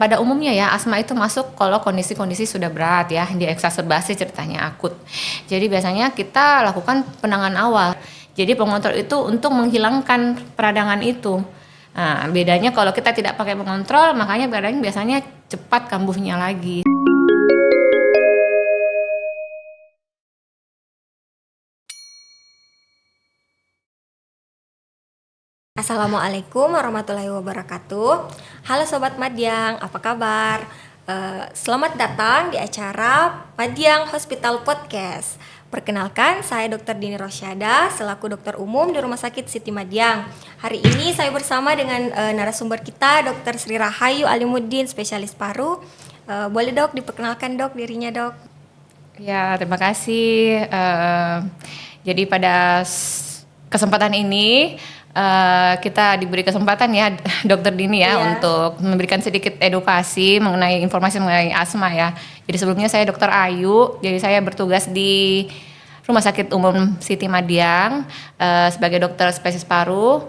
pada umumnya ya asma itu masuk kalau kondisi-kondisi sudah berat ya, dieksaserbasi ceritanya akut. Jadi biasanya kita lakukan penanganan awal. Jadi pengontrol itu untuk menghilangkan peradangan itu. Nah, bedanya kalau kita tidak pakai pengontrol, makanya peradangan biasanya cepat kambuhnya lagi. Assalamualaikum warahmatullahi wabarakatuh. Halo Sobat Madyang, apa kabar? Selamat datang di acara Madyang Hospital Podcast. Perkenalkan, saya Dr. Dini Rosyada selaku dokter umum di Rumah Sakit Siti Madyang. Hari ini saya bersama dengan narasumber kita, Dr. Sri Rahayu Alimuddin, spesialis paru. Boleh dok, diperkenalkan dok dirinya dok. Ya, terima kasih. Jadi pada kesempatan ini kita diberi kesempatan ya Dokter Dini ya untuk memberikan sedikit edukasi mengenai informasi mengenai asma ya. Jadi sebelumnya saya Dokter Ayu, jadi saya bertugas di Rumah Sakit Umum Siti Madyang sebagai dokter spesialis paru.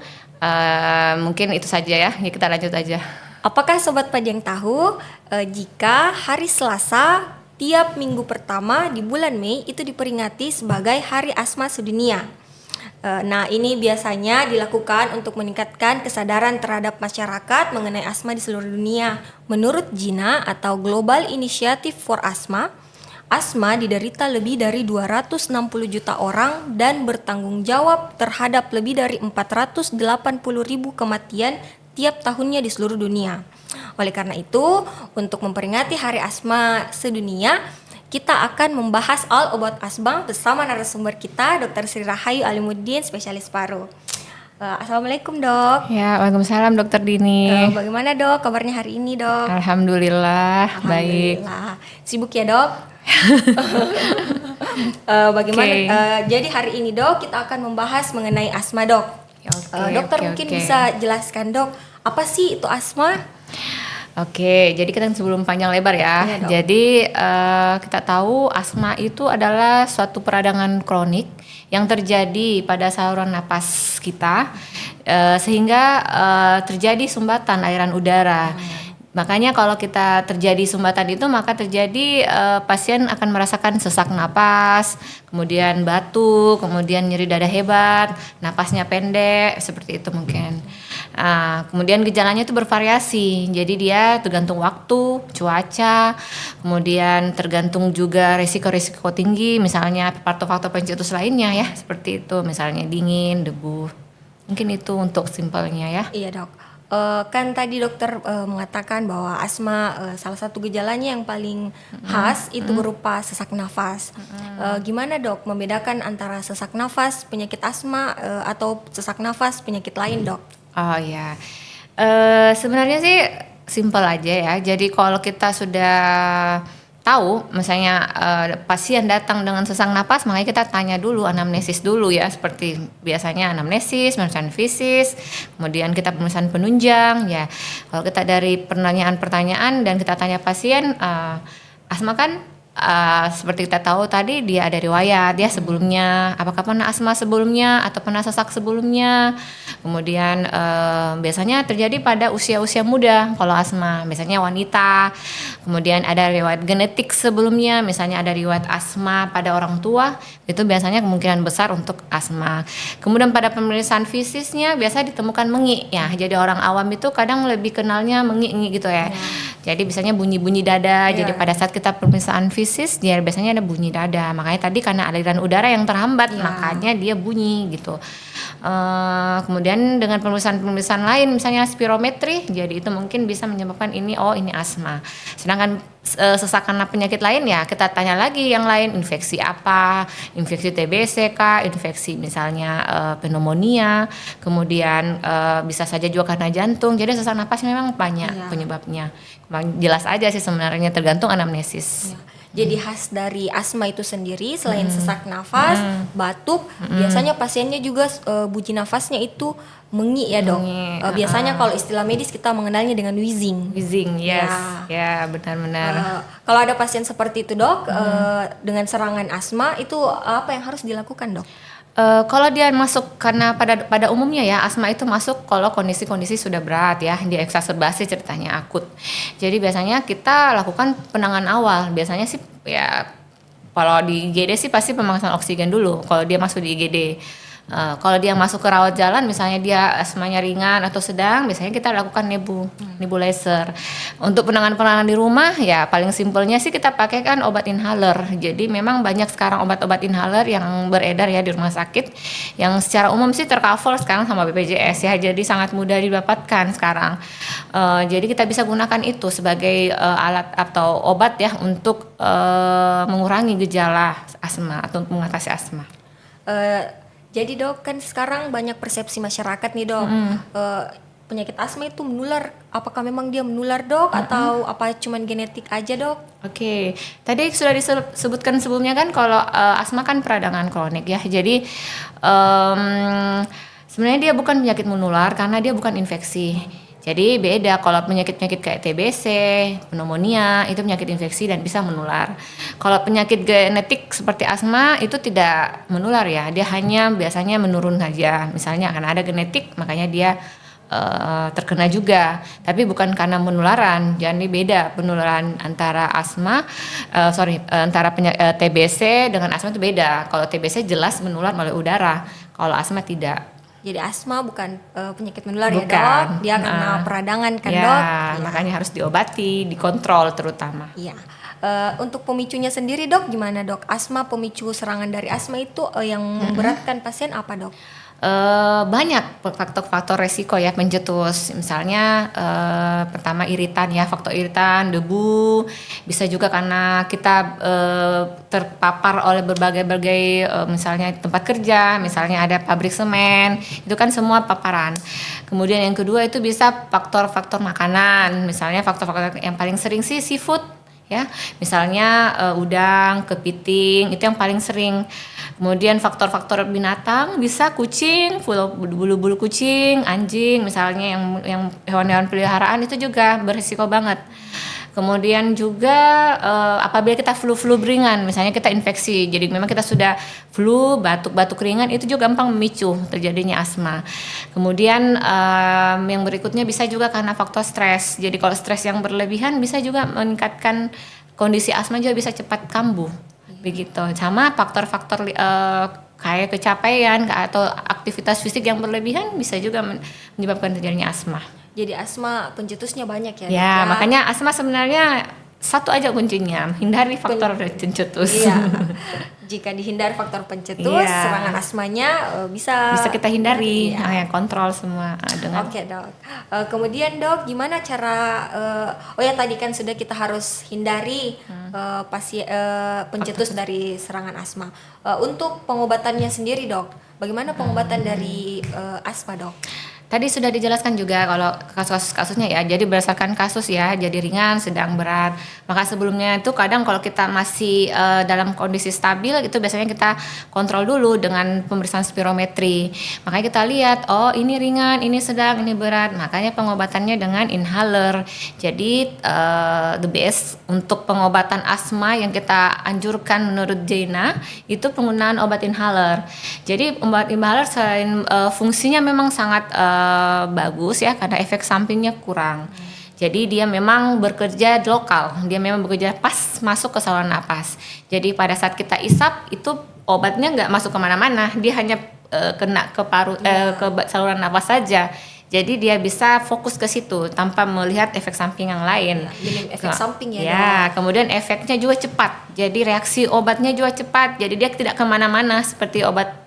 Mungkin itu saja ya, kita lanjut aja. Apakah Sobat Madyang tahu jika hari Selasa tiap minggu pertama di bulan Mei itu diperingati sebagai Hari Asma Sedunia? Nah, ini biasanya dilakukan untuk meningkatkan kesadaran terhadap masyarakat mengenai asma di seluruh dunia. Menurut GINA atau Global Initiative for Asthma, asma diderita lebih dari 260 juta orang dan bertanggung jawab terhadap lebih dari 480 ribu kematian tiap tahunnya di seluruh dunia. Oleh karena itu, untuk memperingati Hari Asma Sedunia, kita akan membahas all about asma bersama narasumber kita, Dr. Sri Rahayu Alimuddin, spesialis paru. Assalamualaikum dok. Ya, waalaikumsalam Dokter Dini. Bagaimana dok kabarnya hari ini dok? Alhamdulillah, baik. Sibuk ya dok? Bagaimana? Jadi hari ini dok kita akan membahas mengenai asma dok. Dokter mungkin bisa jelaskan dok, apa sih itu asma? Oke, jadi kita sebelum panjang lebar ya. Jadi kita tahu asma itu adalah suatu peradangan kronik yang terjadi pada saluran napas kita sehingga terjadi sumbatan aliran udara. Makanya kalau kita terjadi sumbatan itu maka terjadi pasien akan merasakan sesak napas, kemudian batuk, kemudian nyeri dada hebat, napasnya pendek, seperti itu mungkin. Kemudian gejalanya itu bervariasi, jadi dia tergantung waktu, cuaca, kemudian tergantung juga risiko-risiko tinggi, misalnya faktor-faktor pencetus lainnya ya, seperti itu, misalnya dingin, debu. Mungkin itu untuk simpelnya ya. Iya dok. Kan tadi dokter mengatakan bahwa asma salah satu gejalanya yang paling khas itu berupa sesak nafas. Gimana dok membedakan antara sesak nafas penyakit asma atau sesak nafas penyakit lain dok? Oh ya, sebenarnya sih simpel aja ya. Jadi kalau kita sudah tahu, misalnya pasien datang dengan sesak napas, makanya kita tanya dulu anamnesis dulu ya, seperti biasanya anamnesis, pemeriksaan fisis, kemudian kita pemeriksaan penunjang ya. Kalau kita dari pertanyaan-pertanyaan dan kita tanya pasien, asma kan seperti kita tahu tadi dia ada riwayat ya sebelumnya, apakah pernah asma sebelumnya atau pernah sesak sebelumnya. Kemudian biasanya terjadi pada usia-usia muda kalau asma, biasanya wanita. Kemudian ada riwayat genetik sebelumnya, misalnya ada riwayat asma pada orang tua, itu biasanya kemungkinan besar untuk asma. Kemudian pada pemeriksaan fisisnya biasa ditemukan mengi ya. Jadi orang awam itu kadang lebih kenalnya mengi gitu ya. Jadi biasanya bunyi-bunyi dada. Jadi pada saat kita pemeriksaan fisis dia biasanya ada bunyi dada. Makanya tadi karena aliran udara yang terhambat makanya dia bunyi gitu. Kemudian dengan pemeriksaan lain misalnya spirometri, jadi itu mungkin bisa menyebabkan ini asma. Sedangkan sesakan penyakit lain ya kita tanya lagi yang lain, infeksi apa, infeksi TBC kah, infeksi misalnya pneumonia, kemudian bisa saja juga karena jantung. Jadi sesak napas memang banyak penyebabnya. Jelas aja sih sebenarnya tergantung anamnesis. Jadi khas dari asma itu sendiri selain sesak nafas, batuk, biasanya pasiennya juga bunyi nafasnya itu mengi ya dok. Biasanya kalau istilah medis kita mengenalnya dengan wheezing. Wheezing, yes, ya benar-benar. Kalau ada pasien seperti itu dok, dengan serangan asma itu apa yang harus dilakukan dok? Kalau dia masuk karena pada umumnya ya asma itu masuk kalau kondisi-kondisi sudah berat ya, dia eksaserbasi ceritanya akut. Jadi biasanya kita lakukan penanganan awal. Biasanya sih ya kalau di IGD sih pasti pemangkasan oksigen dulu kalau dia masuk di IGD. Kalau dia masuk ke rawat jalan misalnya dia asmanya ringan atau sedang, biasanya kita lakukan nebulizer. Untuk penanganan di rumah ya paling simpelnya sih kita pakai kan obat inhaler. Jadi memang banyak sekarang obat-obat inhaler yang beredar ya di rumah sakit yang secara umum sih tercover sekarang sama BPJS ya. Jadi sangat mudah didapatkan sekarang. Jadi kita bisa gunakan itu sebagai alat atau obat ya untuk mengurangi gejala asma atau mengatasi asma. Jadi dok, kan sekarang banyak persepsi masyarakat nih dok, penyakit asma itu menular. Apakah memang dia menular dok, atau apa cuman genetik aja dok? Oke, tadi sudah disebutkan sebelumnya kan kalau asma kan peradangan kronik ya. Jadi sebenarnya dia bukan penyakit menular karena dia bukan infeksi. Jadi beda kalau penyakit-penyakit kayak TBC, pneumonia itu penyakit infeksi dan bisa menular. Kalau penyakit genetik seperti asma itu tidak menular ya, dia hanya biasanya menurun saja. Misalnya karena ada genetik makanya dia terkena juga, tapi bukan karena penularan. Jadi beda penularan antara asma, antara TBC dengan asma itu beda. Kalau TBC jelas menular melalui udara, kalau asma tidak. Jadi asma bukan penyakit menular Bukan. Ya dok, dia karena peradangan kan ya, dok? Makanya harus diobati, dikontrol terutama. Iya. Untuk pemicunya sendiri dok, gimana dok? Asma, pemicu serangan dari asma itu yang memberatkan pasien apa dok? Banyak faktor-faktor resiko ya pencetus. Misalnya pertama iritan ya, faktor iritan, debu, bisa juga karena kita terpapar oleh berbagai misalnya tempat kerja, misalnya ada pabrik semen, itu kan semua paparan. Kemudian yang kedua itu bisa faktor-faktor makanan, misalnya faktor-faktor yang paling sering sih seafood ya, misalnya udang, kepiting, itu yang paling sering. Kemudian faktor-faktor binatang bisa kucing, bulu-bulu kucing, anjing, misalnya yang hewan-hewan peliharaan itu juga berisiko banget. Kemudian juga apabila kita flu ringan, misalnya kita infeksi, jadi memang kita sudah flu, batuk-batuk ringan, itu juga gampang memicu terjadinya asma. Kemudian yang berikutnya bisa juga karena faktor stres. Jadi kalau stres yang berlebihan bisa juga meningkatkan kondisi asma, juga bisa cepat kambuh. Begitu. Sama faktor-faktor kayak kecapean atau aktivitas fisik yang berlebihan bisa juga menyebabkan terjadinya asma. Jadi asma pencetusnya banyak ya? Ya, makanya asma sebenarnya satu aja kuncinya, hindari faktor pencetus. Iya. Jika dihindari faktor pencetus, serangan asmanya bisa kita hindari. Iya. Kontrol semua dengan. Oke dok. Kemudian dok, gimana cara? Tadi kan sudah kita harus hindari pencetus dari serangan asma. Untuk pengobatannya sendiri dok, bagaimana pengobatan dari asma dok? Tadi sudah dijelaskan juga kalau kasusnya ya, jadi berdasarkan kasus ya, jadi ringan, sedang, berat. Maka sebelumnya itu kadang kalau kita masih dalam kondisi stabil, itu biasanya kita kontrol dulu dengan pemeriksaan spirometri. Makanya kita lihat, oh ini ringan, ini sedang, ini berat. Makanya pengobatannya dengan inhaler. Jadi the best untuk pengobatan asma yang kita anjurkan menurut Jaina itu penggunaan obat inhaler. Jadi obat inhaler selain fungsinya memang sangat bagus ya karena efek sampingnya kurang. Jadi dia memang bekerja lokal, dia memang bekerja pas masuk ke saluran napas. Jadi pada saat kita isap itu obatnya nggak masuk kemana-mana, dia hanya kena ke paru ke saluran napas saja. Jadi dia bisa fokus ke situ tanpa melihat efek samping yang lain. Minim efek samping ya. Ya, kemudian efeknya juga cepat. Jadi reaksi obatnya juga cepat. Jadi dia tidak kemana-mana seperti obat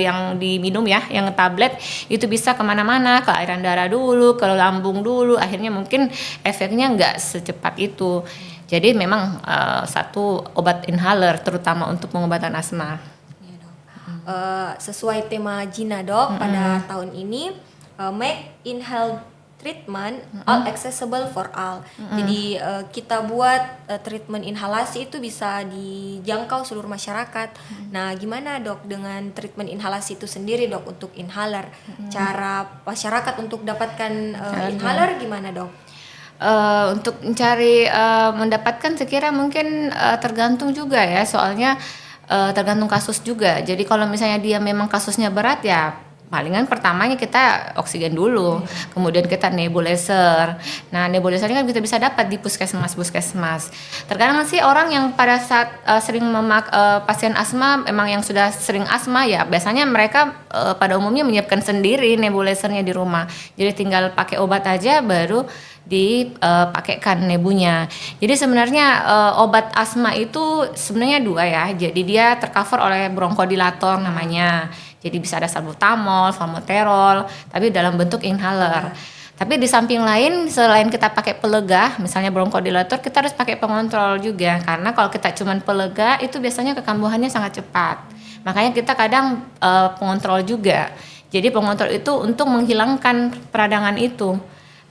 yang diminum ya, yang tablet itu bisa kemana-mana, ke aliran darah dulu, ke lambung dulu, akhirnya mungkin efeknya nggak secepat itu. Jadi memang satu obat inhaler terutama untuk pengobatan asma. Ya, dok. Sesuai tema Jina dok pada tahun ini, make inhale treatment all accessible for all. Jadi kita buat treatment inhalasi itu bisa dijangkau seluruh masyarakat. Nah, gimana dok dengan treatment inhalasi itu sendiri dok untuk inhaler? Cara masyarakat untuk dapatkan inhaler gimana dok? Untuk mencari mendapatkan sekira mungkin tergantung juga ya, soalnya tergantung kasus juga. Jadi kalau misalnya dia memang kasusnya berat ya palingan pertamanya kita oksigen dulu, kemudian kita nebulizer. Nah nebulizer ini kan kita bisa dapat di puskesmas. Terkadang sih orang yang pada saat sering pasien asma, emang yang sudah sering asma ya biasanya mereka pada umumnya menyiapkan sendiri nebulizernya di rumah. Jadi tinggal pakai obat aja baru dipakaikan nebunya. Jadi sebenarnya obat asma itu sebenarnya 2 ya. Jadi dia tercover oleh bronkodilator namanya. Jadi bisa ada salbutamol, formoterol, tapi dalam bentuk inhaler. Tapi di samping lain selain kita pakai pelega, misalnya bronkodilator, kita harus pakai pengontrol juga. Karena kalau kita cuman pelega itu biasanya kekambuhannya sangat cepat. Makanya kita kadang pengontrol juga. Jadi pengontrol itu untuk menghilangkan peradangan itu.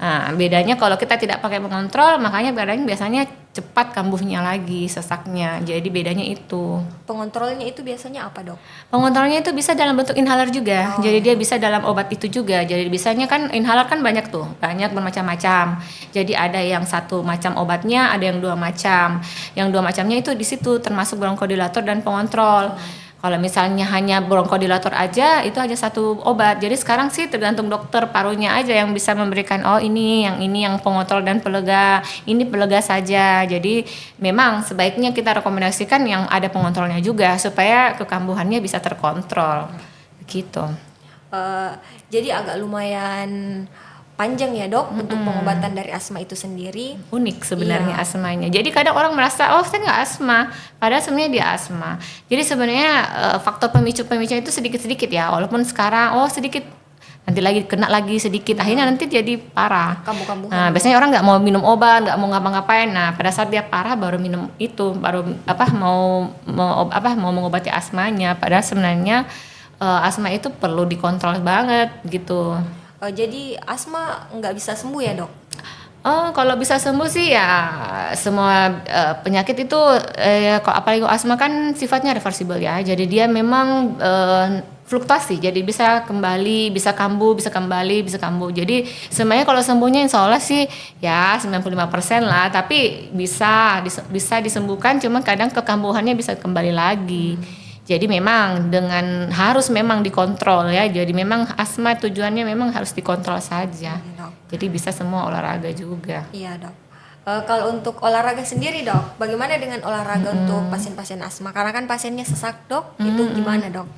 Nah, bedanya kalau kita tidak pakai pengontrol, makanya badannya biasanya cepat kambuhnya lagi, sesaknya. Jadi bedanya itu. Pengontrolnya itu biasanya apa, Dok? Pengontrolnya itu bisa dalam bentuk inhaler juga. Jadi dia bisa dalam obat itu juga. Jadi bisanya kan inhaler kan banyak tuh, banyak bermacam-macam. Jadi ada yang 1 macam obatnya, ada yang 2 macam. Yang 2 macamnya itu di situ termasuk bronkodilator dan pengontrol. Kalau misalnya hanya bronkodilator aja, itu aja 1 obat. Jadi sekarang sih tergantung dokter parunya aja yang bisa memberikan, oh ini yang pengontrol dan pelega, ini pelega saja. Jadi memang sebaiknya kita rekomendasikan yang ada pengontrolnya juga supaya kekambuhannya bisa terkontrol. Gitu. Jadi agak lumayan panjang ya, Dok, untuk pengobatan dari asma itu sendiri. Unik sebenarnya asmanya. Jadi kadang orang merasa oh saya nggak asma, padahal sebenarnya dia asma. Jadi sebenarnya faktor pemicu-pemicunya itu sedikit-sedikit ya. Walaupun sekarang sedikit, nanti lagi kena lagi sedikit, akhirnya nanti jadi parah. Kambuh-kambuhan. Nah biasanya orang nggak mau minum obat, nggak mau ngapa-ngapain. Nah pada saat dia parah baru minum itu, baru mau mengobati asmanya. Padahal sebenarnya asma itu perlu dikontrol banget gitu. Jadi asma nggak bisa sembuh ya, Dok? Kalau bisa sembuh sih ya semua penyakit itu apalagi asma kan sifatnya reversible ya. Jadi dia memang fluktuasi. Jadi bisa kembali, bisa kambuh, bisa kembali, bisa kambuh. Jadi sebenarnya kalau sembuhnya insya Allah sih ya 95% lah. Tapi bisa disembuhkan, cuma kadang kekambuhannya bisa kembali lagi. Jadi memang harus memang dikontrol ya. Jadi memang asma tujuannya memang harus dikontrol saja. Jadi bisa semua olahraga juga. Iya, Dok. Kalau untuk olahraga sendiri, Dok, bagaimana dengan olahraga untuk pasien-pasien asma? Karena kan pasiennya sesak, Dok. Itu gimana, Dok?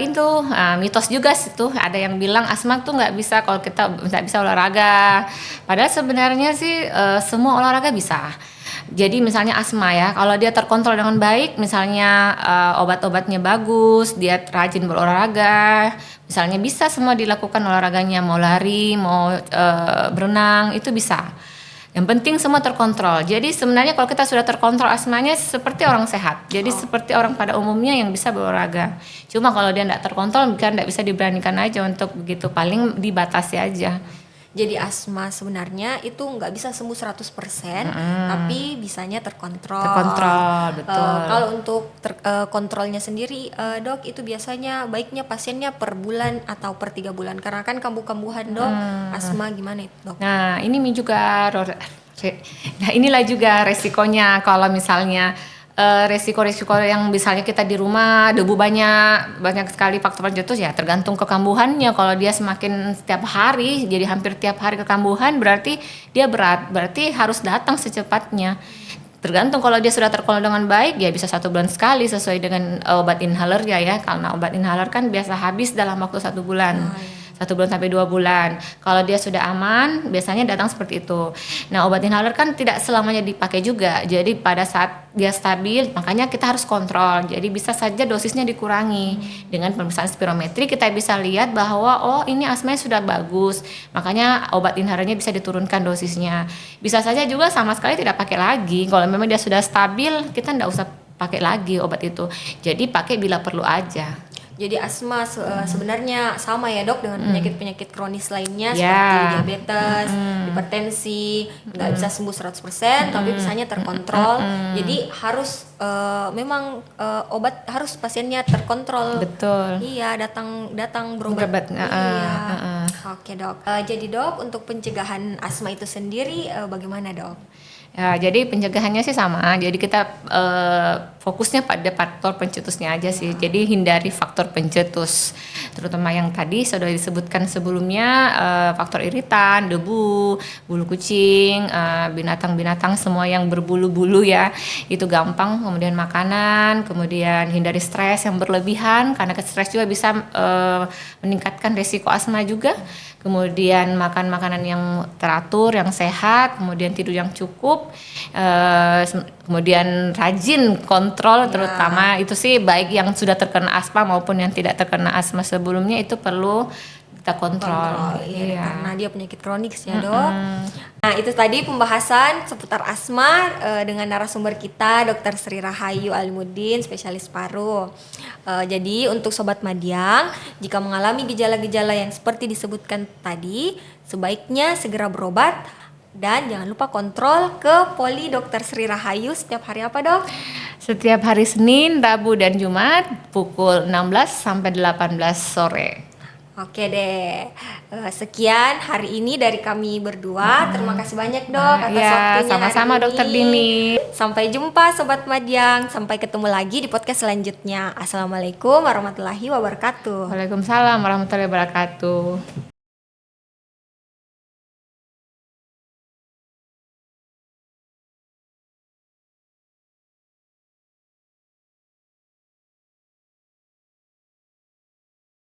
Itu mitos juga sih tuh. Ada yang bilang asma tuh nggak bisa kalau kita nggak bisa olahraga. Padahal sebenarnya sih semua olahraga bisa. Jadi misalnya asma ya, kalau dia terkontrol dengan baik, misalnya obat-obatnya bagus, dia rajin berolahraga, misalnya bisa semua dilakukan olahraganya, mau lari, mau berenang, itu bisa. Yang penting semua terkontrol. Jadi sebenarnya kalau kita sudah terkontrol asmanya seperti orang sehat. Jadi seperti orang pada umumnya yang bisa berolahraga. Cuma kalau dia tidak terkontrol, kan tidak bisa diberanikan aja untuk begitu, paling dibatasi aja. Jadi asma sebenarnya itu nggak bisa sembuh 100%, tapi bisanya terkontrol. Terkontrol, betul. Kalau untuk kontrolnya sendiri, Dok, itu biasanya baiknya pasiennya per bulan atau per 3 bulan. Karena kan kambuh-kambuhan, Dok, asma gimana itu, Dok? Nah, inilah juga resikonya kalau misalnya resiko-resiko yang misalnya kita di rumah debu banyak sekali faktor pencetus ya, tergantung kekambuhannya. Kalau dia semakin setiap hari, jadi hampir tiap hari kekambuhan, berarti dia berat, berarti harus datang secepatnya. Tergantung kalau dia sudah terkontrol dengan baik ya bisa 1 bulan sekali sesuai dengan obat inhaler ya, karena obat inhaler kan biasa habis dalam waktu 1 bulan. 1 bulan sampai 2 bulan. Kalau dia sudah aman, biasanya datang seperti itu. Nah, obat inhaler kan tidak selamanya dipakai juga. Jadi pada saat dia stabil, makanya kita harus kontrol. Jadi bisa saja dosisnya dikurangi. Dengan pemeriksaan spirometri kita bisa lihat bahwa ini asmanya sudah bagus. Makanya obat inhalernya bisa diturunkan dosisnya. Bisa saja juga sama sekali tidak pakai lagi. Kalau memang dia sudah stabil, kita tidak usah pakai lagi obat itu. Jadi pakai bila perlu aja. Jadi asma sebenarnya sama ya, Dok, dengan penyakit-penyakit kronis lainnya seperti diabetes, hipertensi, nggak bisa sembuh 100%, tapi bisanya terkontrol. Jadi harus memang obat harus pasiennya terkontrol. Betul. Iya, datang berobat. Iya. Oke, Dok. Jadi, Dok, untuk pencegahan asma itu sendiri bagaimana, Dok? Ya, jadi pencegahannya sih sama. Jadi kita fokusnya pada faktor pencetusnya aja sih. Jadi hindari faktor pencetus, terutama yang tadi sudah disebutkan sebelumnya, faktor iritan, debu, bulu kucing, binatang-binatang semua yang berbulu-bulu ya, itu gampang. Kemudian makanan, kemudian hindari stres yang berlebihan karena stres juga bisa meningkatkan resiko asma juga. Kemudian makan makanan yang teratur, yang sehat, kemudian tidur yang cukup, kemudian rajin kontrol, terutama itu sih baik yang sudah terkena asma maupun yang tidak terkena asma sebelumnya, itu perlu kita kontrol. Iya, karena dia penyakit kronik ya dok. Nah itu tadi pembahasan seputar asma dengan narasumber kita Dr. Sri Rahayu Alimuddin, spesialis paru. Jadi untuk Sobat Madiang, jika mengalami gejala-gejala yang seperti disebutkan tadi, sebaiknya segera berobat dan jangan lupa kontrol ke Poli Dr. Sri Rahayu setiap hari apa dok? Setiap hari Senin, Rabu, dan Jumat pukul 16 sampai 18 sore. Oke deh, sekian hari ini dari kami berdua. Terima kasih banyak dok atas waktunya. Sama-sama hari Dokter ini. Dini. Sampai jumpa Sobat Madiang. Sampai ketemu lagi di podcast selanjutnya. Assalamualaikum warahmatullahi wabarakatuh. Waalaikumsalam warahmatullahi wabarakatuh.